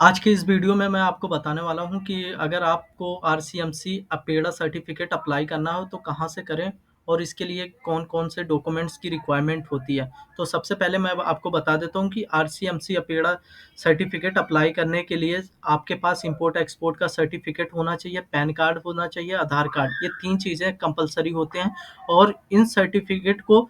आज के इस वीडियो में मैं आपको बताने वाला हूँ कि अगर आपको आरसीएमसी अपेडा सर्टिफिकेट अप्लाई करना हो तो कहाँ से करें और इसके लिए कौन-कौन से डॉक्यूमेंट्स की रिक्वायरमेंट होती है। तो सबसे पहले मैं अब आपको बता देता हूँ कि आरसीएमसी अपेडा सर्टिफिकेट अप्लाई करने के लिए आपके पास इम्पोर्ट-एक्सपोर्ट का सर्टिफिकेट होना चाहिए, पैन कार्ड होना चाहिए, आधार कार्ड। ये 3 चीज़ें कंपल्सरी होते हैं और इन सर्टिफिकेट को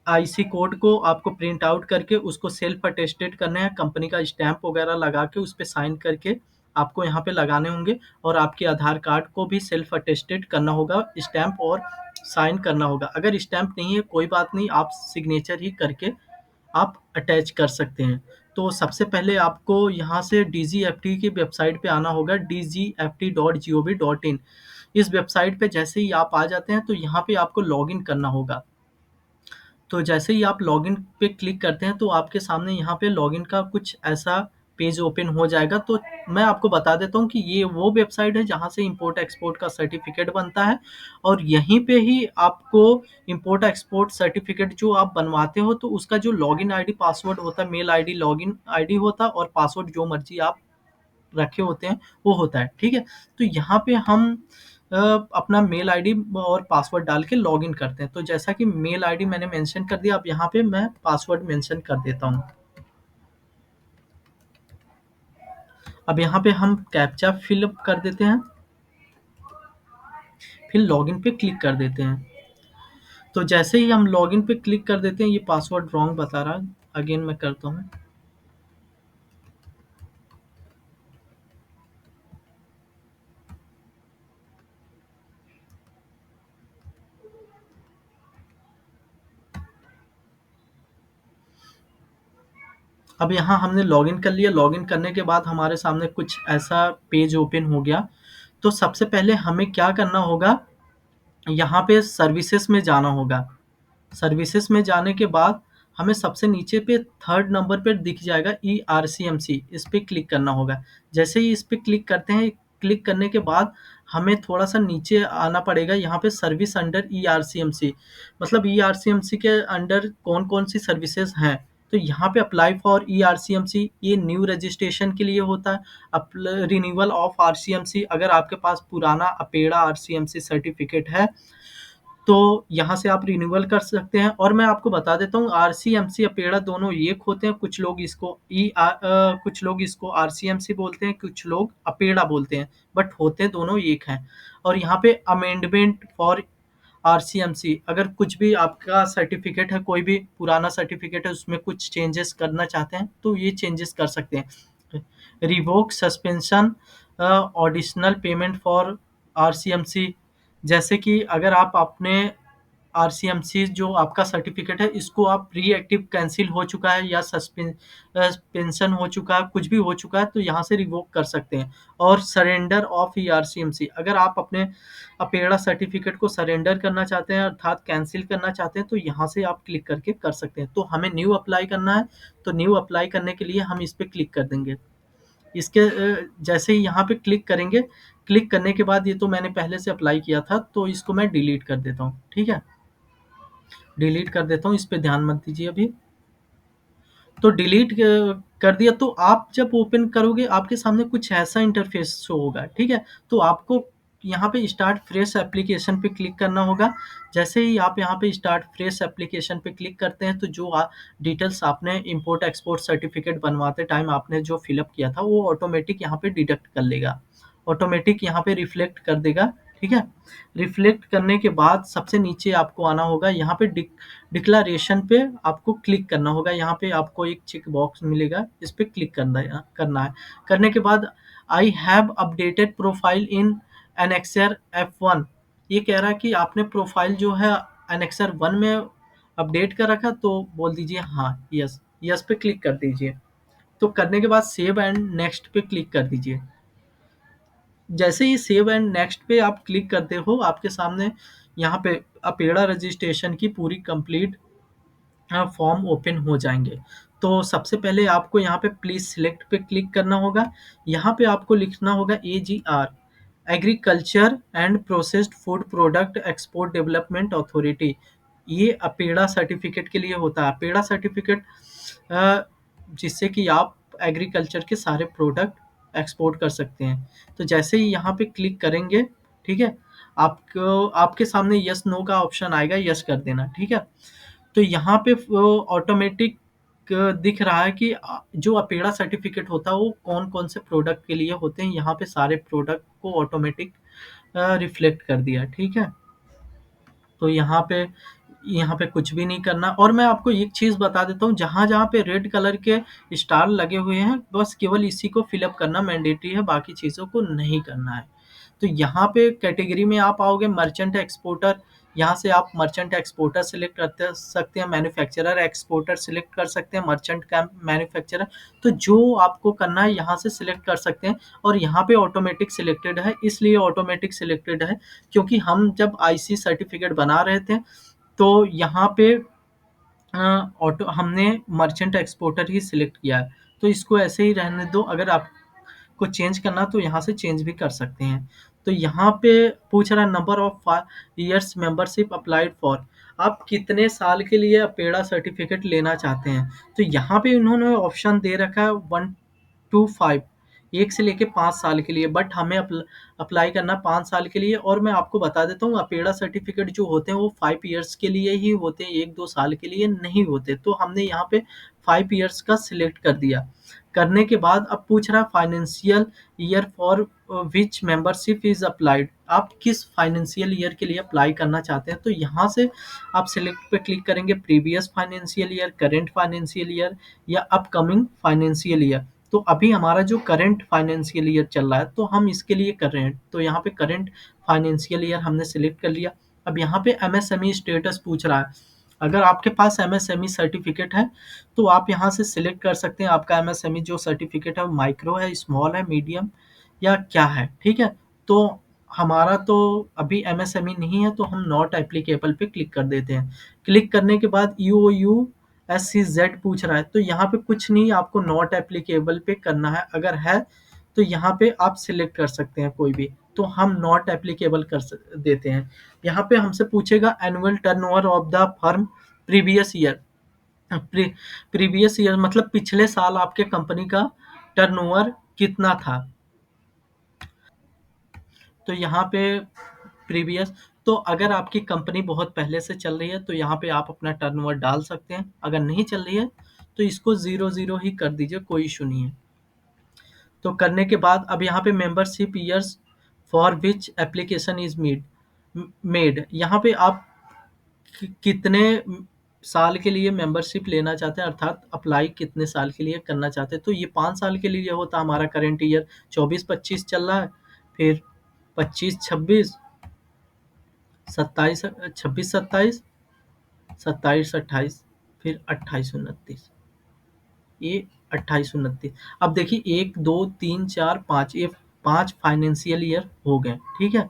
आईसी कोड को आपको प्रिंट आउट करके उसको सेल्फ अटेस्टेड करने हैं, कंपनी का स्टैम्प वगैरह लगा के उस पे साइन करके आपको यहाँ पे लगाने होंगे और आपके आधार कार्ड को भी सेल्फ अटेस्टेड करना होगा, स्टैम्प और साइन करना होगा। अगर स्टैम्प नहीं है कोई बात नहीं, आप सिग्नेचर ही करके आप अटैच कर सकते हैं। तो सबसे पहले आपको यहाँ से डीजीएफटी की वेबसाइट पे आना होगा, dgft.gov.in। इस वेबसाइट पे जैसे ही आप आ जाते हैं तो यहाँ पे आपको लॉगिन करना होगा। तो जैसे ही आप लॉगिन पे क्लिक करते हैं तो आपके सामने यहाँ पे लॉगिन का कुछ ऐसा पेज ओपन हो जाएगा। तो मैं आपको बता देता हूँ कि ये वो वेबसाइट है जहाँ से इम्पोर्ट एक्सपोर्ट का सर्टिफिकेट बनता है और यहीं पे ही आपको इम्पोर्ट एक्सपोर्ट सर्टिफिकेट जो आप बनवाते हो तो उसका जो लॉगिन आईडी पासवर्ड होता है, मेल आईडी लॉगिन आईडी होता है और पासवर्ड जो मर्जी आप रखे होते हैं वो होता है, ठीक है? तो यहाँ पे हम अपना मेल आईडी और पासवर्ड डाल के लॉगिन करते हैं। तो जैसा कि मेल आईडी मैंने मेंशन कर दिया, अब यहाँ पे मैं पासवर्ड मेंशन कर देता हूँ। अब यहाँ पे हम कैप्चा फिल अप कर देते हैं, फिर लॉगिन पे क्लिक कर देते हैं। तो जैसे ही हम लॉगिन पे क्लिक कर देते हैं, ये पासवर्ड रॉन्ग बता रहा है। अगेन मैं करता हूँ। अब यहाँ हमने लॉगिन कर लिया, लॉगिन करने के बाद हमारे सामने कुछ ऐसा पेज ओपन हो गया। तो सबसे पहले हमें क्या करना होगा, यहाँ पे सर्विसेज में जाना होगा। सर्विसेज में जाने के बाद हमें सबसे नीचे पे थर्ड नंबर पे दिख जाएगा ईआरसीएमसी, इस पे क्लिक करना होगा। जैसे ही इस पे क्लिक करते हैं, क्लिक करने के बाद हमें थोड़ा-सा नीचे आना पड़ेगा, यहाँ पे सर्विस अंडर ईआरसीएमसी, मतलब ईआरसीएमसी के अंडर कौन-कौन सी सर्विसेज हैं। तो यहाँ पे अप्लाई फॉर ईआरसीएमसी, ये न्यू रजिस्ट्रेशन के लिए होता है। रिन्यूअल ऑफ आरसीएमसी, अगर आपके पास पुराना अपेड़ा आरसीएमसी सर्टिफिकेट है तो यहाँ से आप रिन्यूअल कर सकते हैं। और मैं आपको बता देता हूँ, आरसीएमसी अपेड़ा दोनों एक होते हैं। कुछ लोग इसको आरसीएमसी बोलते हैं, कुछ लोग अपेड़ा बोलते हैं, बट होते दोनों एक हैं। और यहाँ पे अमेंडमेंट फॉर आरसीएमसी, अगर कुछ भी आपका सर्टिफिकेट है, कोई भी पुराना सर्टिफिकेट है, उसमें कुछ चेंजेस करना चाहते हैं तो ये चेंजेस कर सकते हैं। Revoke suspension additional payment for RCMC, जैसे कि अगर आप अपने आरसीएमसी जो आपका सर्टिफिकेट है, इसको आप रीएक्टिव कैंसिल हो चुका है या पेंशन हो चुका है, कुछ भी हो चुका है, तो यहाँ से रिवोक कर सकते हैं। और सरेंडर ऑफ ईआरसीएमसी, अगर आप अपने अपेड़ा सर्टिफिकेट को सरेंडर करना चाहते हैं अर्थात कैंसिल करना चाहते हैं तो यहाँ से आप क्लिक करके कर सकते हैं। तो हमें न्यू अप्लाई करना है, तो न्यू अप्लाई करने के लिए हम इस पे क्लिक कर देंगे। इसके जैसे ही यहाँ पे क्लिक करेंगे, क्लिक करने के बाद ये तो मैंने पहले से अप्लाई किया था, तो इसको मैं डिलीट कर देता हूँ, ठीक है? डिलीट कर देता हूँ, इस पे ध्यान मत दीजिए अभी। तो डिलीट कर दिया, तो आप जब ओपन करोगे आपके सामने कुछ ऐसा इंटरफेस शो होगा, ठीक है? तो आपको यहाँ पे स्टार्ट फ्रेश एप्लीकेशन पे क्लिक करना होगा। जैसे ही आप यहाँ पे स्टार्ट फ्रेश एप्लीकेशन पे क्लिक करते हैं तो जो डिटेल्स आपने इम्पोर्ट एक्सपोर्ट सर्टिफिकेट बनवाते टाइम आपने जो फिलअप किया था वो ऑटोमेटिक यहाँ पे डिडक्ट कर लेगा, ऑटोमेटिक यहाँ पे रिफ्लेक्ट कर देगा, ठीक है? रिफ्लेक्ट करने के बाद सबसे नीचे आपको आना होगा, यहाँ पे डिक्लेरेशन पे आपको क्लिक करना होगा। यहाँ पे आपको एक चेक बॉक्स मिलेगा, इस पे क्लिक करना है। करने के बाद I have updated profile in annexure F1, ये कह रहा है कि आपने प्रोफाइल जो है एनेक्सर 1 में अपडेट कर रखा, तो बोल दीजिए हाँ, यस। यस पे क्लिक कर दीजिए। तो करने के बाद सेव एंड नेक्स्ट पे क्लिक कर दीजिए। जैसे ही सेव एंड नेक्स्ट पे आप क्लिक करते हो, आपके सामने यहाँ पे अपेड़ा रजिस्ट्रेशन की पूरी कंप्लीट फॉर्म ओपन हो जाएँगे। तो सबसे पहले आपको यहाँ पे प्लीज़ सिलेक्ट पे क्लिक करना होगा। यहाँ पे आपको लिखना होगा AGR, agriculture and processed food product export development authority. ये अपेड़ा सर्टिफिकेट के लिए होता है। अपेड़ा सर्टिफिकेट जिससे कि आप एग्रीकल्चर के सारे प्रोडक्ट एक्सपोर्ट कर सकते हैं। तो जैसे ही यहाँ पे क्लिक करेंगे, ठीक है, आपको आपके सामने यस नो का ऑप्शन आएगा, यस कर देना, ठीक है। तो यहाँ पे ऑटोमेटिक दिख रहा है कि जो अपेड़ा सर्टिफिकेट होता है वो कौन कौन से प्रोडक्ट के लिए होते हैं। यहाँ पे सारे प्रोडक्ट को ऑटोमेटिक रिफ्लेक्ट कर दिया, ठीक है। तो यहाँ पे कुछ भी नहीं करना। और मैं आपको एक चीज़ बता देता हूँ, जहाँ जहाँ पे रेड कलर के स्टार लगे हुए हैं, बस केवल इसी को फिलअप करना मैंडेटरी है, बाकी चीज़ों को नहीं करना है। तो यहाँ पे कैटेगरी में आप आओगे मर्चेंट एक्सपोर्टर, यहाँ से आप मर्चेंट एक्सपोर्टर सिलेक्ट कर सकते हैं, मैन्युफैक्चरर एक्सपोर्टर सिलेक्ट कर सकते हैं, मर्चेंट का मैन्युफैक्चरर। तो जो आपको करना है यहाँ से सिलेक्ट कर सकते हैं। और यहाँ पे ऑटोमेटिक सिलेक्टेड है, इसलिए ऑटोमेटिक सिलेक्टेड है क्योंकि हम जब आईसी सर्टिफिकेट बना रहे थे तो यहाँ पे ऑटो हमने मर्चेंट एक्सपोर्टर ही सिलेक्ट किया है। तो इसको ऐसे ही रहने दो, अगर आपको चेंज करना तो यहाँ से चेंज भी कर सकते हैं। तो यहाँ पे पूछ रहा है number of years membership applied for, आप कितने साल के लिए अपेड़ा सर्टिफिकेट लेना चाहते हैं। तो यहाँ पे इन्होंने ऑप्शन दे रखा है 1 to 5, 1 से लेके 5 साल के लिए, बट हमें अप्लाई करना 5 साल के लिए। और मैं आपको बता देता हूँ अपेड़ा सर्टिफिकेट जो होते हैं वो 5 ईयर्स के लिए ही होते हैं, 1-2 साल के लिए नहीं होते। तो हमने यहाँ पे 5 ईयर्स का सिलेक्ट कर दिया। करने के बाद अब पूछ रहा है financial year for which membership is applied, आप किस फाइनेंशियल ईयर के लिए अप्लाई करना चाहते हैं। तो यहाँ से आप सिलेक्ट पे क्लिक करेंगे, previous financial year, current financial year या अपकमिंग फाइनेंशियल ईयर। तो अभी हमारा जो करंट फाइनेंशियल ईयर चल रहा है तो हम इसके लिए कर रहे हैं। तो यहाँ पे करंट फाइनेंशियल ईयर हमने सिलेक्ट कर लिया। अब यहाँ पे एमएसएमई स्टेटस पूछ रहा है, अगर आपके पास एमएसएमई सर्टिफिकेट है तो आप यहाँ से सिलेक्ट कर सकते हैं आपका एमएसएमई जो सर्टिफिकेट है वो माइक्रो है, स्मॉल है, मीडियम या क्या है, ठीक है। तो हमारा तो अभी एमएसएमई नहीं है तो हम नॉट एप्लीकेबल पे क्लिक कर देते हैं। क्लिक करने के बाद UOU SCZ पूछ रहा है, तो यहाँ पे कुछ नहीं, आपको नॉट एप्लीकेबल पे करना है। अगर है तो यहाँ पे आप सिलेक्ट कर सकते हैं कोई भी, तो हम नॉट एप्लीकेबल देते हैं। यहाँ पे हमसे पूछेगा annual turnover of the firm previous year. Previous year मतलब पिछले साल आपके कंपनी का टर्नओवर कितना था। तो यहाँ पे प्रीवियस, तो अगर आपकी कंपनी बहुत पहले से चल रही है तो यहाँ पे आप अपना टर्नओवर डाल सकते हैं। अगर नहीं चल रही है तो इसको 0 0 ही कर दीजिए, कोई इशू नहीं है। तो करने के बाद अब यहाँ पे membership years for which application is made, यहाँ पे आप कितने साल के लिए मेंबरशिप लेना चाहते हैं, अर्थात अप्लाई कितने साल के लिए करना चाहते हैं। तो ये 5 साल के लिए होता है हमारा करंट ईयर, 24-25 चल रहा है, फिर 25-26, 26-27, 27-28, फिर 28-29, ये 28-29। अब देखिए 1 2 3 4 5, ये 5 फाइनेंशियल ईयर हो गए, ठीक है।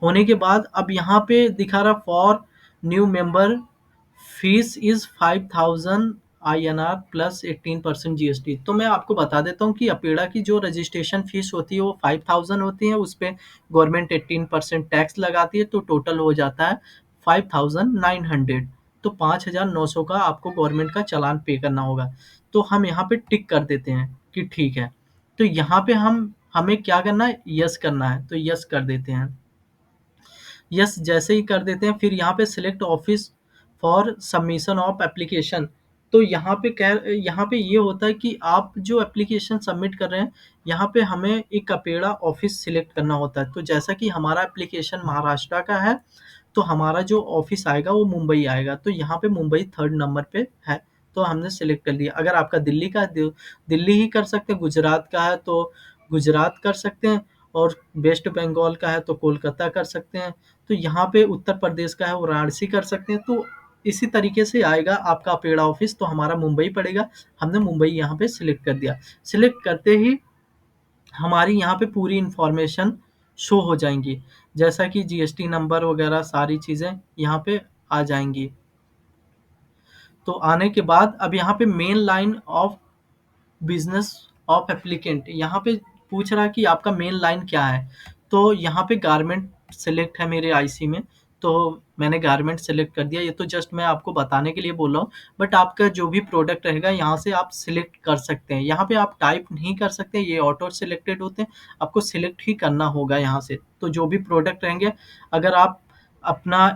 होने के बाद अब यहाँ पे दिखा रहा for new member fees is 5,000 INR plus 18% GST। तो मैं आपको बता देता हूँ कि अपेड़ा की जो रजिस्ट्रेशन फीस होती है वो 5,000 होती है, उस पर गवर्नमेंट 18% टैक्स लगाती है, तो टोटल हो जाता है 5,900। तो 5,900 का आपको गवर्नमेंट का चालान पे करना होगा। तो हम यहाँ पे टिक कर देते हैं कि ठीक है। तो यहाँ पे हमें क्या करना है, यस करना है, तो यस कर देते हैं। यस जैसे ही कर देते हैं फिर यहाँ पे select office for submission of application. तो यहाँ पे ये होता है कि आप जो एप्लीकेशन सबमिट कर रहे हैं यहाँ पे हमें एक अपेड़ा ऑफिस सिलेक्ट करना होता है। तो जैसा कि हमारा एप्लीकेशन महाराष्ट्र का है तो हमारा जो ऑफिस आएगा वो मुंबई आएगा। तो यहाँ पे मुंबई 3rd नंबर पे है, तो हमने सिलेक्ट कर लिया। अगर आपका दिल्ली का है दिल्ली ही कर सकते हैं, गुजरात का है तो गुजरात कर सकते हैं, और वेस्ट बंगाल का है तो कोलकाता कर सकते हैं। तो यहाँ पे उत्तर प्रदेश का है वाराणसी कर सकते हैं। तो इसी तरीके से आएगा आपका अपेड़ा ऑफिस, तो हमारा मुंबई पड़ेगा। हमने मुंबई यहाँ पे सिलेक्ट कर दिया। सिलेक्ट करते ही हमारी यहाँ पे पूरी इंफॉर्मेशन शो हो जाएंगी, जैसा कि जीएसटी नंबर वगैरह सारी चीज़ें यहाँ पे आ जाएंगी। तो आने के बाद अब यहाँ पे main line of business of applicant, यहाँ पे पूछ रहा है कि आपका मेन लाइन क्या है। तो यहाँ पे गारमेंट सेलेक्ट है मेरे आईसी में, तो मैंने गारमेंट सेलेक्ट कर दिया। ये तो जस्ट मैं आपको बताने के लिए बोल रहा हूँ, बट आपका जो भी प्रोडक्ट रहेगा यहाँ से आप सिलेक्ट कर सकते हैं। यहाँ पे आप टाइप नहीं कर सकते, ये ऑटो सिलेक्टेड होते हैं, आपको सिलेक्ट ही करना होगा यहाँ से। तो जो भी प्रोडक्ट रहेंगे, अगर आप अपना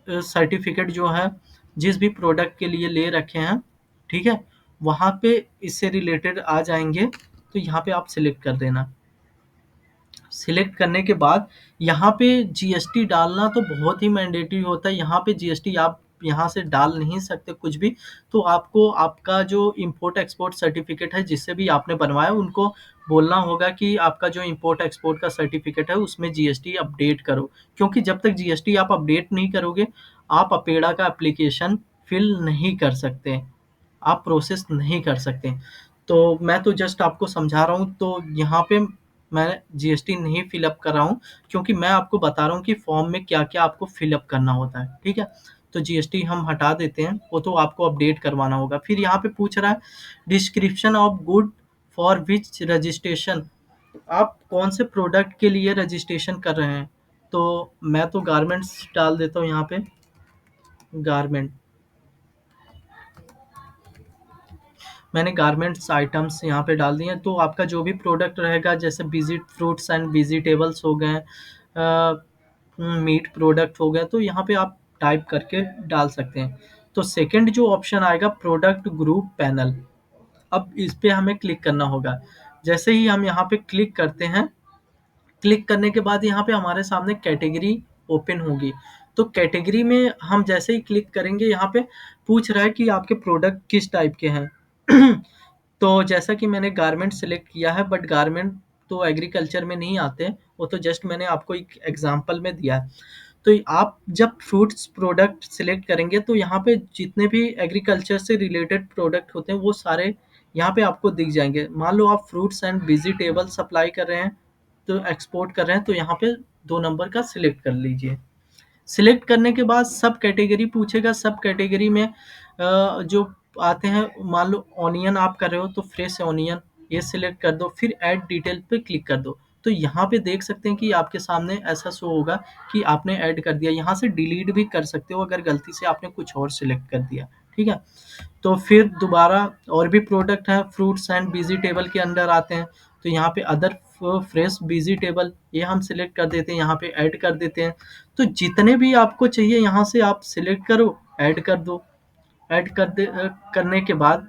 सर्टिफिकेट जो है जिस भी प्रोडक्ट के लिए ले रखे हैं, ठीक है, वहाँ पे इससे रिलेटेड आ जाएंगे, तो यहाँ पे आप सिलेक्ट कर देना। सिलेक्ट करने के बाद यहाँ पे जीएसटी डालना तो बहुत ही मैंडेटरी होता है। यहाँ पे जीएसटी आप यहाँ से डाल नहीं सकते कुछ भी। तो आपको आपका जो इम्पोर्ट एक्सपोर्ट सर्टिफिकेट है जिससे भी आपने बनवाया, उनको बोलना होगा कि आपका जो इम्पोर्ट एक्सपोर्ट का सर्टिफिकेट है उसमें जीएसटी अपडेट करो। क्योंकि जब तक जीएसटी आप अपडेट नहीं करोगे, आप अपेड़ा का एप्लीकेशन फिल नहीं कर सकते, आप प्रोसेस नहीं कर सकते। तो मैं तो जस्ट आपको समझा रहा हूँ, तो यहाँ पे मैं जीएसटी नहीं फिलअप कर रहा हूँ, क्योंकि मैं आपको बता रहा हूँ कि फॉर्म में क्या-क्या आपको फिलअप करना होता है, ठीक है? तो जीएसटी हम हटा देते हैं, वो तो आपको अपडेट करवाना होगा। फिर यहाँ पे पूछ रहा है description of good for which registration, आप कौन से प्रोडक्ट के लिए रजिस्ट्रेशन कर रहे हैं? तो मैं तो गारमेंट्स डाल देता हूँ यहाँ पे, गारमेंट। मैंने गारमेंट्स आइटम्स यहाँ पे डाल दिए हैं। तो आपका जो भी प्रोडक्ट रहेगा, जैसे विजिट फ्रूट्स एंड वेजिटेबल्स हो गए, मीट प्रोडक्ट हो गए, तो यहाँ पे आप टाइप करके डाल सकते हैं। तो सेकंड जो ऑप्शन आएगा, प्रोडक्ट ग्रुप पैनल, अब इस पे हमें क्लिक करना होगा। जैसे ही हम यहाँ पे क्लिक करते हैं, क्लिक करने के बाद यहाँ पे हमारे सामने कैटेगरी ओपन होगी। तो कैटेगरी में हम जैसे ही क्लिक करेंगे, यहाँ पे पूछ रहा है कि आपके प्रोडक्ट किस टाइप के हैं। तो जैसा कि मैंने गारमेंट सेलेक्ट किया है, बट गारमेंट तो एग्रीकल्चर में नहीं आते, वो तो जस्ट मैंने आपको एक एग्जांपल में दिया है। तो आप जब फ्रूट्स प्रोडक्ट सिलेक्ट करेंगे, तो यहाँ पे जितने भी एग्रीकल्चर से रिलेटेड प्रोडक्ट होते हैं वो सारे यहाँ पे आपको दिख जाएंगे। मान लो आप फ्रूट्स एंड वेजिटेबल सप्लाई कर रहे हैं, तो एक्सपोर्ट कर रहे हैं, तो यहाँ पे 2 नंबर का सिलेक्ट कर लीजिए। सिलेक्ट करने के बाद सब कैटेगरी पूछेगा। सब कैटेगरी में जो आते हैं, मान लो ऑनियन आप कर रहे हो तो फ्रेश ऑनियन ये सिलेक्ट कर दो, फिर ऐड डिटेल पे क्लिक कर दो। तो यहाँ पे देख सकते हैं कि आपके सामने ऐसा शो होगा कि आपने ऐड कर दिया। यहाँ से डिलीट भी कर सकते हो अगर गलती से आपने कुछ और सिलेक्ट कर दिया, ठीक है? तो फिर दोबारा और भी प्रोडक्ट हैं, फ्रूट्स एंड वेजिटेबल के अंडर आते हैं। तो यहाँ पे अदर फ्रेश वेजिटेबल ये हम सिलेक्ट कर देते हैं, यहाँ पे ऐड कर देते हैं। तो जितने भी आपको चाहिए यहाँ से आप सिलेक्ट करो, ऐड कर दो। ऐड करने के बाद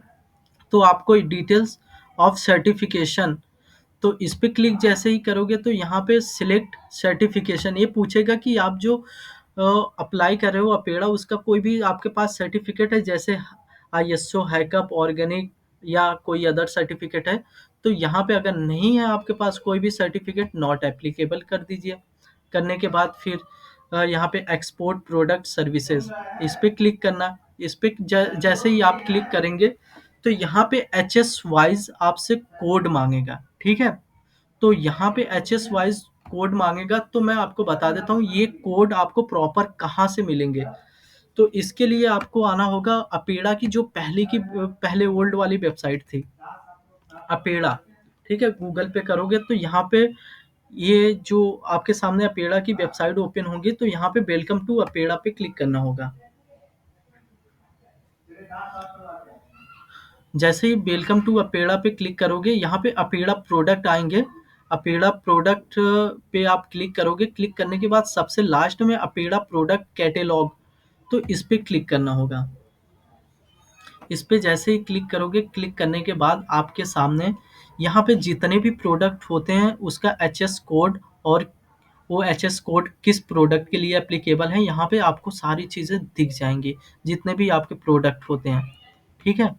तो आपको डिटेल्स ऑफ सर्टिफिकेशन, तो इस पे क्लिक जैसे ही करोगे, तो यहाँ पे सिलेक्ट सर्टिफिकेशन ये पूछेगा कि आप जो अप्लाई कर रहे हो अपेड़ा, उसका कोई भी आपके पास सर्टिफिकेट है, जैसे आईएसओ, हैकअप, ऑर्गेनिक या कोई अदर सर्टिफिकेट है। तो यहाँ पे अगर नहीं है आपके पास कोई भी सर्टिफिकेट, नॉट एप्लीकेबल कर दीजिए। करने के बाद फिर यहाँ पे एक्सपोर्ट प्रोडक्ट सर्विसेज, इस पे क्लिक करना। इस पे जैसे ही आप क्लिक करेंगे, तो यहाँ पे एचएस वाइज आपसे कोड मांगेगा, ठीक है? तो यहाँ पे एचएस वाइज कोड मांगेगा, तो मैं आपको बता देता हूँ ये कोड आपको प्रॉपर कहाँ से मिलेंगे। तो इसके लिए आपको आना होगा अपेड़ा की जो पहले ओल्ड वाली वेबसाइट थी, अपेड़ा, ठीक है? गूगल पे करोगे तो यहाँ पे ये जो आपके सामने अपेड़ा की वेबसाइट ओपन होगी, तो यहाँ पे वेलकम टू अपेड़ा पे क्लिक करना होगा। जैसे ही वेलकम टू अपेड़ा पे क्लिक करोगे, यहाँ पे अपेड़ा प्रोडक्ट आएंगे। अपेड़ा प्रोडक्ट पे आप क्लिक करोगे। क्लिक करने के बाद सबसे लास्ट में अपेड़ा प्रोडक्ट कैटेलॉग, तो इस पे क्लिक करना होगा। इस पे जैसे ही क्लिक करोगे, क्लिक करने के बाद आपके सामने यहाँ पे जितने भी प्रोडक्ट होते हैं उसका एचएस कोड, और वो एचएस कोड किस प्रोडक्ट के लिए एप्लीकेबल है, यहाँ पे आपको सारी चीज़ें दिख जाएंगी, जितने भी आपके प्रोडक्ट होते हैं, ठीक है?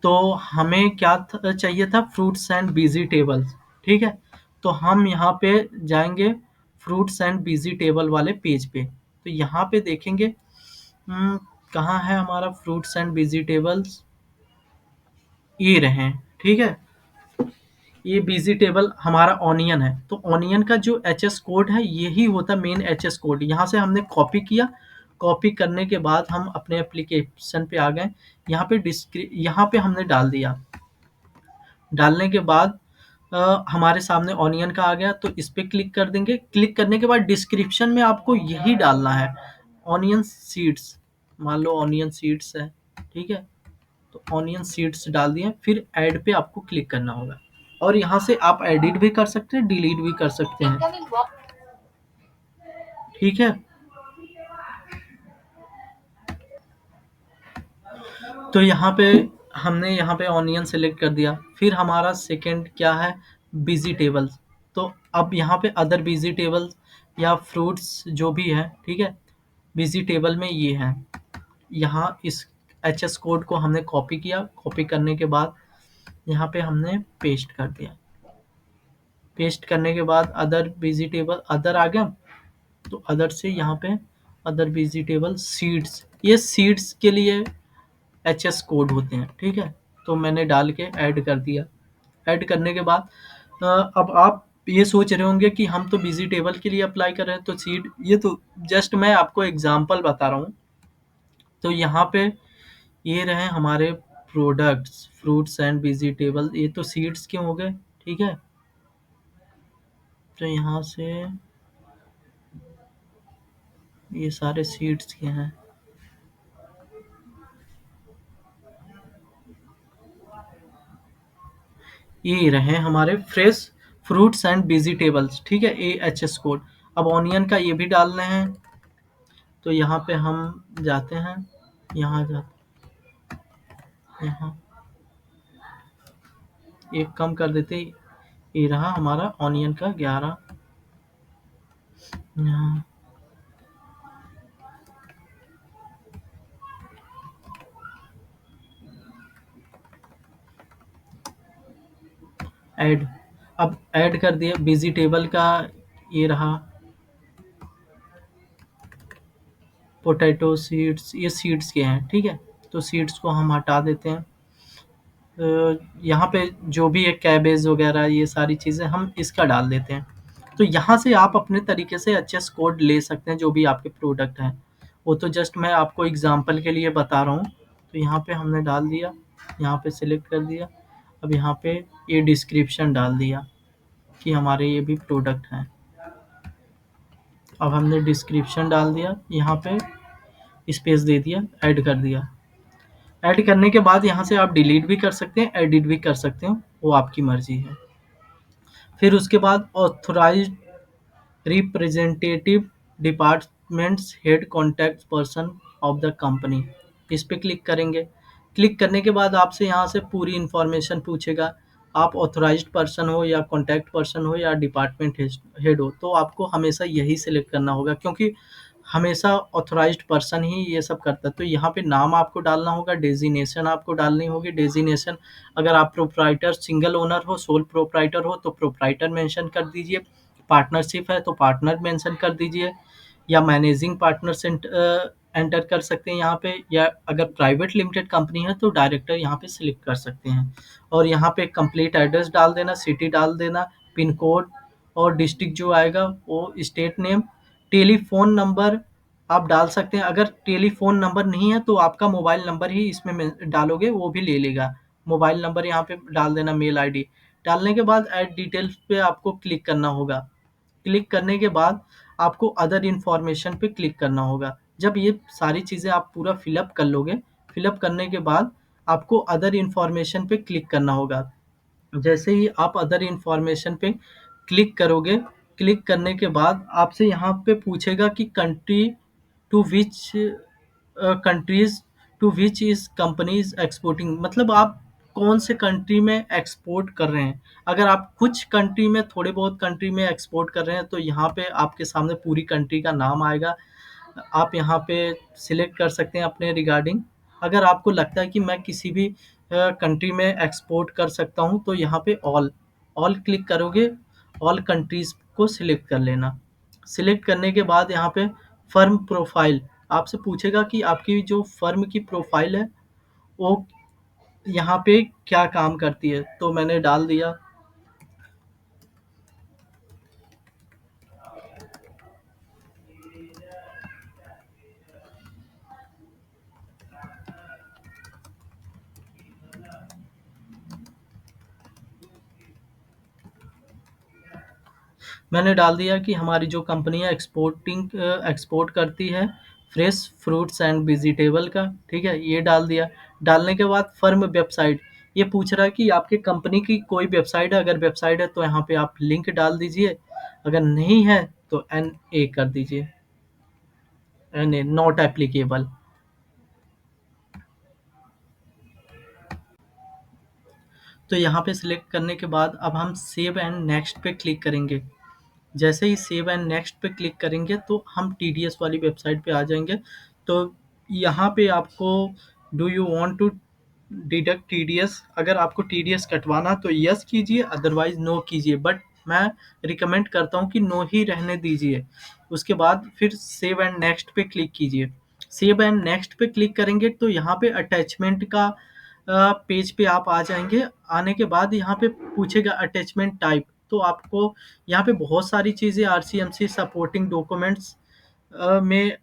तो हमें क्या चाहिए था, फ्रूट्स एंड वेजिटेबल्स, ठीक है? तो हम यहाँ पे जाएंगे फ्रूट्स एंड वेजिटेबल वाले पेज पे। तो यहाँ पे देखेंगे, कहाँ है हमारा फ्रूट्स एंड वेजिटेबल्स, ये रहे, ठीक है? ये वेजिटेबल हमारा ऑनियन है। तो ऑनियन का जो एचएस कोड है यही होता है मेन एचएस कोड। यहाँ से हमने कॉपी किया। कॉपी करने के बाद हम अपने एप्लीकेशन पे आ गए। यहाँ पे हमने डाल दिया। डालने के बाद हमारे सामने ऑनियन का आ गया, तो इस पे क्लिक कर देंगे। क्लिक करने के बाद डिस्क्रिप्शन में आपको यही डालना है, ऑनियन सीड्स। मान लो ऑनियन सीड्स है, ठीक है, तो ऑनियन सीड्स डाल दिए, फिर ऐड पे आपको क्लिक करना होगा। और यहाँ से आप एडिट भी कर सकते हैं, डिलीट भी कर सकते हैं, ठीक है। तो यहाँ पे हमने यहाँ पे ऑनियन सेलेक्ट कर दिया। फिर हमारा सेकंड क्या है, वेजिटेबल्स। तो अब यहाँ पे अदर वेजिटेबल्स या फ्रूट्स जो भी है, ठीक है, वेजिटेबल में ये है। यहाँ इस एच एस कोड को हमने कॉपी किया, कॉपी करने के बाद यहाँ पे हमने पेस्ट कर दिया। पेस्ट करने के बाद अदर वेजिटेबल, अदर आ गया, तो अदर से यहाँ पे अदर वेजिटेबल सीड्स, ये सीड्स के लिए एच एस कोड होते हैं, ठीक है। तो मैंने डाल के ऐड कर दिया। ऐड करने के बाद अब आप ये सोच रहे होंगे कि हम तो वेजिटेबल के लिए अप्लाई कर रहे हैं, तो सीड, ये तो जस्ट मैं आपको एग्जांपल बता रहा हूँ। तो यहाँ पे ये रहे हमारे प्रोडक्ट्स, फ्रूट्स एंड वेजिटेबल, ये तो सीड्स के हो गए, ठीक है। तो यहाँ से ये सारे सीड्स के हैं। ये रहे हमारे फ्रेश फ्रूट्स एंड वेजिटेबल्स, ठीक है, ए एच एस कोड। अब ऑनियन का ये भी डालना है, तो यहाँ पे हम जाते हैं, यहाँ जाते, यहाँ एक कम कर देते। ये रहा हमारा ऑनियन का 11। यहाँ ऐड, अब ऐड कर दिया वेजिटेबल का। ये रहा पोटैटो सीड्स, ये सीड्स के हैं, ठीक है। तो सीड्स को हम हटा देते हैं। यहाँ पे जो भी है कैबेज वगैरह, ये सारी चीज़ें हम इसका डाल देते हैं। तो यहाँ से आप अपने तरीके से एचएस कोड ले सकते हैं, जो भी आपके प्रोडक्ट हैं। वो तो जस्ट मैं आपको एग्जांपल के लिए बता रहा हूँ। तो यहाँ पे हमने डाल दिया, यहाँ पे सिलेक्ट कर दिया। अब यहाँ पे ये डिस्क्रिप्शन डाल दिया कि हमारे ये भी प्रोडक्ट हैं। अब हमने डिस्क्रिप्शन डाल दिया, यहाँ पे स्पेस दे दिया, ऐड कर दिया। ऐड करने के बाद यहाँ से आप डिलीट भी कर सकते हैं, एडिट भी कर सकते हो, वो आपकी मर्जी है। फिर उसके बाद authorised representative departments head contact person of the company, इस पे क्लिक करेंगे। क्लिक करने के बाद आपसे यहाँ से पूरी इन्फॉर्मेशन पूछेगा। आप ऑथराइज्ड पर्सन हो या कॉन्टैक्ट पर्सन हो या डिपार्टमेंट हेड हो, तो आपको हमेशा यही सिलेक्ट करना होगा, क्योंकि हमेशा ऑथराइज्ड पर्सन ही ये सब करता है। तो यहाँ पे नाम आपको डालना होगा, डेजिनेशन आपको डालनी होगी। डेजिनेशन, अगर आप प्रोप्राइटर सिंगल ओनर हो, सोल प्रोप्राइटर हो, तो प्रोप्राइटर मेंशन कर दीजिए। पार्टनरशिप है तो पार्टनर मेंशन कर दीजिए, या मैनेजिंग पार्टनर से एंटर कर सकते हैं यहाँ पे, या अगर प्राइवेट लिमिटेड कंपनी है तो डायरेक्टर यहाँ पे सिलेक्ट कर सकते हैं। और यहाँ पे कंप्लीट एड्रेस डाल देना, सिटी डाल देना, पिन कोड, और डिस्ट्रिक्ट जो आएगा वो, स्टेट नेम, टेलीफोन नंबर आप डाल सकते हैं। अगर टेलीफोन नंबर नहीं है तो आपका मोबाइल नंबर ही इसमें डालोगे, वो भी ले लेगा। मोबाइल नंबर यहाँ पे डाल देना, मेल आईडी डालने के बाद ऐड डिटेल्स पे आपको क्लिक करना होगा। क्लिक करने के बाद आपको अदर इन्फॉर्मेशन पे क्लिक करना होगा। जब ये सारी चीज़ें आप पूरा फिलअप कर लोगे, फिलअप करने के बाद आपको अदर इन्फॉर्मेशन पे क्लिक करना होगा। जैसे ही आप अदर इन्फॉर्मेशन पे क्लिक करोगे, क्लिक करने के बाद आपसे यहाँ पे पूछेगा कि country to which countries to which is companies exporting, मतलब आप कौन से कंट्री में एक्सपोर्ट कर रहे हैं। अगर आप कुछ कंट्री में, थोड़े बहुत कंट्री में एक्सपोर्ट कर रहे हैं, तो यहाँ पे आपके सामने पूरी कंट्री का नाम आएगा। आप यहाँ पे सिलेक्ट कर सकते हैं अपने रिगार्डिंग। अगर आपको लगता है कि मैं किसी भी कंट्री में एक्सपोर्ट कर सकता हूँ, तो यहाँ पे ऑल, ऑल क्लिक करोगे, ऑल कंट्रीज को सिलेक्ट कर लेना। सिलेक्ट करने के बाद यहाँ पे फर्म प्रोफाइल आपसे पूछेगा कि आपकी जो फर्म की प्रोफाइल है वो यहाँ पे क्या काम करती है, तो मैंने डाल दिया। मैंने डाल दिया कि हमारी जो कंपनी है एक्सपोर्ट करती है फ्रेश फ्रूट्स एंड वेजिटेबल का, ठीक है, ये डाल दिया। डालने के बाद फर्म वेबसाइट, ये पूछ रहा है कि आपकी कंपनी की कोई वेबसाइट है, अगर वेबसाइट है तो यहाँ पे आप लिंक डाल दीजिए, अगर नहीं है तो एन ए कर दीजिए, एन ए नॉट एप्लीकेबल। तो यहाँ पे सिलेक्ट करने के बाद अब हम सेव एंड नेक्स्ट पे क्लिक करेंगे। जैसे ही सेव एंड नेक्स्ट पे क्लिक करेंगे तो हम टीडीएस वाली वेबसाइट पे आ जाएंगे। तो यहाँ पे आपको do you want to deduct TDS, अगर आपको टीडीएस कटवाना तो यस कीजिए, अदरवाइज नो कीजिए, बट मैं रिकमेंड करता हूँ कि नो ही रहने दीजिए। उसके बाद फिर सेव एंड नेक्स्ट पे क्लिक कीजिए। सेव एंड नेक्स्ट पे क्लिक करेंगे तो यहाँ पे अटैचमेंट का पेज पे आप आ जाएंगे। आने के बाद यहाँ पे पूछेगा अटैचमेंट टाइप, तो आपको यहाँ पे बहुत सारी चीज़ें आरसीएमसी सपोर्टिंग डॉक्यूमेंट्स में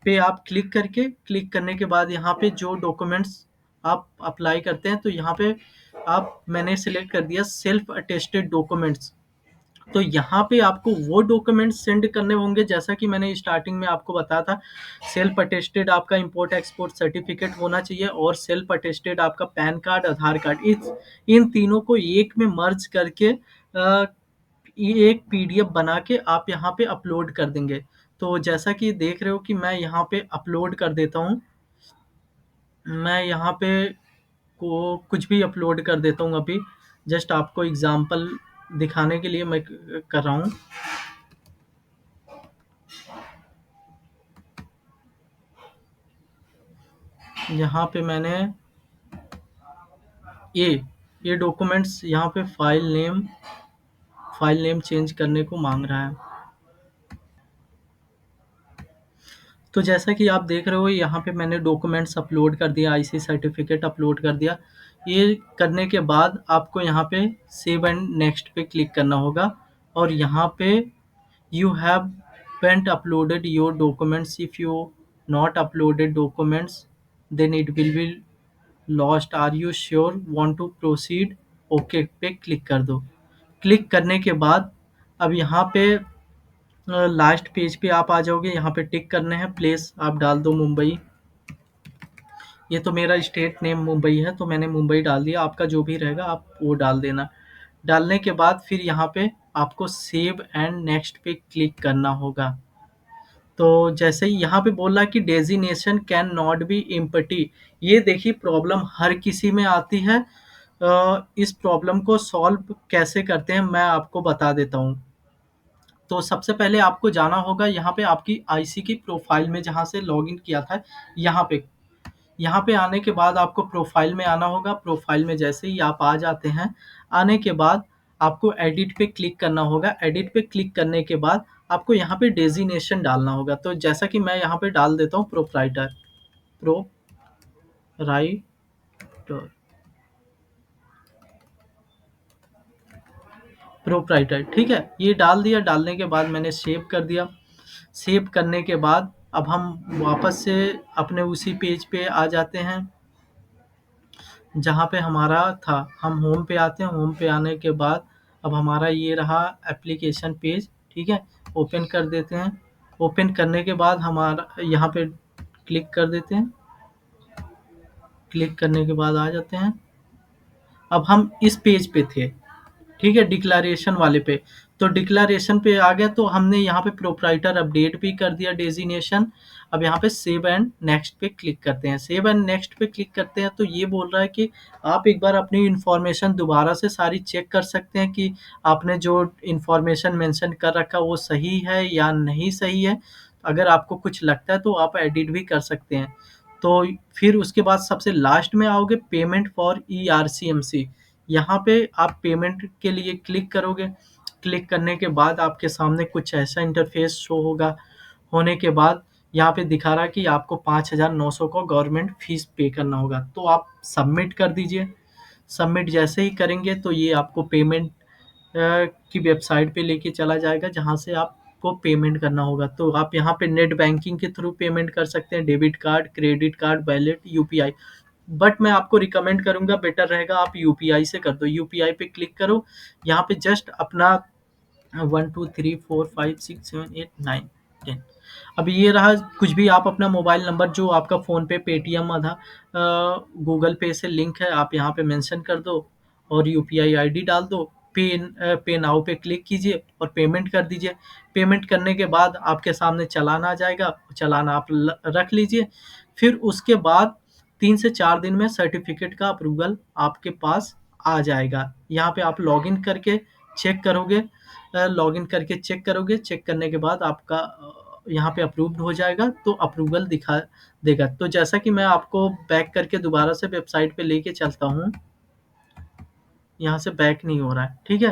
पे आप क्लिक करने के बाद यहाँ पे जो डॉक्यूमेंट्स आप अप्लाई करते हैं, तो यहाँ पे आप मैंने सिलेक्ट कर दिया सेल्फ अटेस्टेड डॉक्यूमेंट्स। तो यहाँ पे आपको वो डॉक्यूमेंट्स सेंड करने होंगे जैसा कि मैंने स्टार्टिंग में आपको बताया था। सेल्फ अटेस्टेड आपका इंपोर्ट एक्सपोर्ट सर्टिफिकेट होना चाहिए, और सेल्फ अटेस्टेड आपका पैन कार्ड, आधार कार्ड, इस इन तीनों को एक में मर्ज करके ये एक पीडीएफ बना के आप यहाँ पे अपलोड कर देंगे। तो जैसा कि देख रहे हो कि मैं यहाँ पे अपलोड कर देता हूँ। मैं यहाँ पे को कुछ भी अपलोड कर देता हूँ अभी, जस्ट आपको एग्जांपल दिखाने के लिए मैं कर रहा हूँ। यहाँ पे मैंने ये ये डॉक्यूमेंट्स यहाँ पे फाइल नेम चेंज करने को मांग रहा है। तो जैसा कि आप देख रहे हो यहाँ पे मैंने डॉक्यूमेंट्स अपलोड कर दिया, आईसी सर्टिफिकेट अपलोड कर दिया। ये करने के बाद आपको यहाँ पे सेव एंड नेक्स्ट पे क्लिक करना होगा, और यहाँ पे you haven't uploaded your documents, if you not uploaded documents then it will be lost, are you sure want to proceed, okay पे क्लिक कर दो। क्लिक करने के बाद अब यहाँ पे लास्ट पेज पे आप आ जाओगे, यहाँ पे टिक करने हैं, प्लेस आप डाल दो मुंबई। ये तो मेरा स्टेट नेम मुंबई है तो मैंने मुंबई डाल दिया, आपका जो भी रहेगा आप वो डाल देना। डालने के बाद फिर यहाँ पे आपको सेव एंड नेक्स्ट पे क्लिक करना होगा। तो जैसे ही यहाँ पे बोल रहा है कि designation can not be empty, ये देखिए प्रॉब्लम हर किसी में आती है। इस प्रॉब्लम को सॉल्व कैसे करते हैं मैं आपको बता देता हूँ। तो सबसे पहले आपको जाना होगा यहाँ पे आपकी आईसी की प्रोफाइल में, जहाँ से लॉगिन किया था, यहाँ पे आने के बाद आपको प्रोफाइल में आना होगा। प्रोफाइल में जैसे ही आप आ जाते हैं, आने के बाद आपको एडिट पे क्लिक करना होगा। एडिट पे क्लिक करने के बाद आपको यहाँ पे डेजिग्नेशन डालना होगा। तो जैसा कि मैं यहाँ पे डाल देता हूँ प्रोप्राइटर। प्रोप्राइटर, ठीक है, ये डाल दिया। डालने के बाद मैंने सेव कर दिया। सेव करने के बाद अब हम वापस से अपने उसी पेज पे आ जाते हैं जहाँ पे हमारा था। हम होम पे आते हैं, होम पे आने के बाद अब हमारा ये रहा एप्लीकेशन पेज, ठीक है, ओपन कर देते हैं। ओपन करने के बाद हमारा यहाँ पे क्लिक कर देते हैं। क्लिक करने के बाद आ जाते हैं। अब हम इस पेज पे थे, ठीक है, डिक्लेरेशन वाले पे। तो डिक्लेरेशन पे आ गया, तो हमने यहाँ पे प्रोप्राइटर अपडेट भी कर दिया डेजिग्नेशन। अब यहाँ पे सेव एंड नेक्स्ट पे क्लिक करते हैं। सेव एंड नेक्स्ट पे क्लिक करते हैं तो ये बोल रहा है कि आप एक बार अपनी इन्फॉर्मेशन दोबारा से सारी चेक कर सकते हैं कि आपने जो इन्फॉर्मेशन मेंशन कर रखा वो सही है या नहीं सही है। अगर आपको कुछ लगता है तो आप एडिट भी कर सकते हैं। तो फिर उसके बाद सबसे लास्ट में आओगे पेमेंट फॉर ईआरसीएमसी, यहाँ पे आप पेमेंट के लिए क्लिक करोगे। क्लिक करने के बाद आपके सामने कुछ ऐसा इंटरफेस शो होगा। होने के बाद यहाँ पे दिखा रहा है कि आपको 5,900 का गवर्नमेंट फीस पे करना होगा, तो आप सबमिट कर दीजिए। सबमिट जैसे ही करेंगे तो ये आपको पेमेंट की वेबसाइट पे लेके चला जाएगा, जहाँ से आपको पेमेंट करना होगा। तो आप यहाँ पे नेट बैंकिंग के थ्रू पेमेंट कर सकते हैं, debit card, credit card, wallet, UPI. But मैं आपको रिकमेंड करूंगा, बेटर रहेगा आप यूपीआई से कर दो। यूपीआई पे क्लिक करो, यहाँ पे जस्ट अपना one two three four five six seven eight nine 10। अब ये रहा, कुछ भी आप अपना मोबाइल नंबर जो आपका फ़ोन पे, पेटीएम, आधा गूगल पे से लिंक है, आप यहाँ पे मेंशन कर दो और यूपीआई आईडी डाल दो। पे नाउ पे क्लिक कीजिए और पेमेंट कर दीजिए। पेमेंट करने के बाद आपके सामने चालान आ जाएगा, चालान आप रख लीजिए। फिर उसके बाद 3 से 4 दिन में सर्टिफिकेट का अप्रूवल आपके पास आ जाएगा। यहाँ पे आप लॉगिन करके चेक करोगे, लॉगिन करके चेक करोगे, चेक करने के बाद आपका यहाँ पे अप्रूव्ड हो जाएगा, तो अप्रूवल दिखा देगा। तो जैसा कि मैं आपको बैक करके दोबारा से वेबसाइट पे लेके चलता हूँ, यहाँ से बैक नहीं हो रहा है, ठीक है।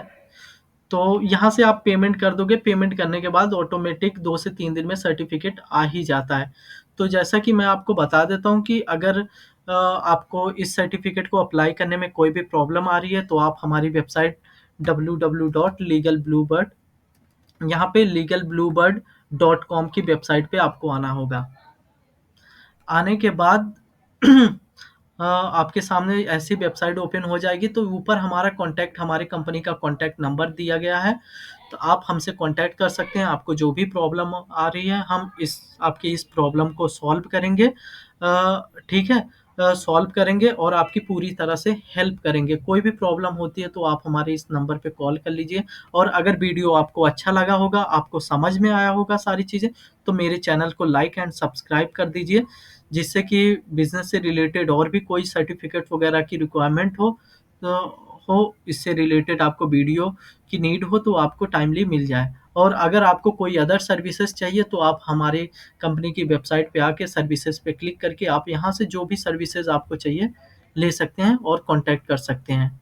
तो यहाँ से आप पेमेंट कर दोगे, पेमेंट करने के बाद ऑटोमेटिक 2 से 3 दिन में सर्टिफिकेट आ ही जाता है। तो जैसा कि मैं आपको बता देता हूँ कि अगर आपको इस सर्टिफिकेट को अप्लाई करने में कोई भी प्रॉब्लम आ रही है, तो आप हमारी वेबसाइट www.legalbluebird, यहाँ पे legalbluebird.com की वेबसाइट पे आपको आना होगा। आने के बाद आपके सामने ऐसी वेबसाइट ओपन हो जाएगी, तो ऊपर हमारा कॉन्टैक्ट, हमारी कंपनी का कॉन्टैक्ट नंबर दिया गया है। तो आप हमसे कॉन्टैक्ट कर सकते हैं। आपको जो भी प्रॉब्लम आ रही है, हम आपकी इस प्रॉब्लम को सॉल्व करेंगे। ठीक है? सॉल्व करेंगे और आपकी पूरी तरह से हेल्प करेंगे। कोई भी प्रॉब्लम होती है तो आप हमारे इस नंबर पे कॉल कर लीजिए। और अगर वीडियो आपको अच्छा लगा होगा, आपको समझ में आया होगा सारी चीज़ें, तो मेरे चैनल को लाइक एंड सब्सक्राइब कर दीजिए, जिससे कि बिज़नेस से रिलेटेड और भी कोई सर्टिफ़िकेट वगैरह की रिक्वायरमेंट हो, इससे रिलेटेड आपको वीडियो की नीड हो, तो आपको टाइमली मिल जाए। और अगर आपको कोई अदर सर्विसेज़ चाहिए, तो आप हमारे कंपनी की वेबसाइट पे आके सर्विसेज़ पे क्लिक करके आप यहाँ से जो भी सर्विसेज़ आपको चाहिए ले सकते हैं और कॉन्टैक्ट कर सकते हैं।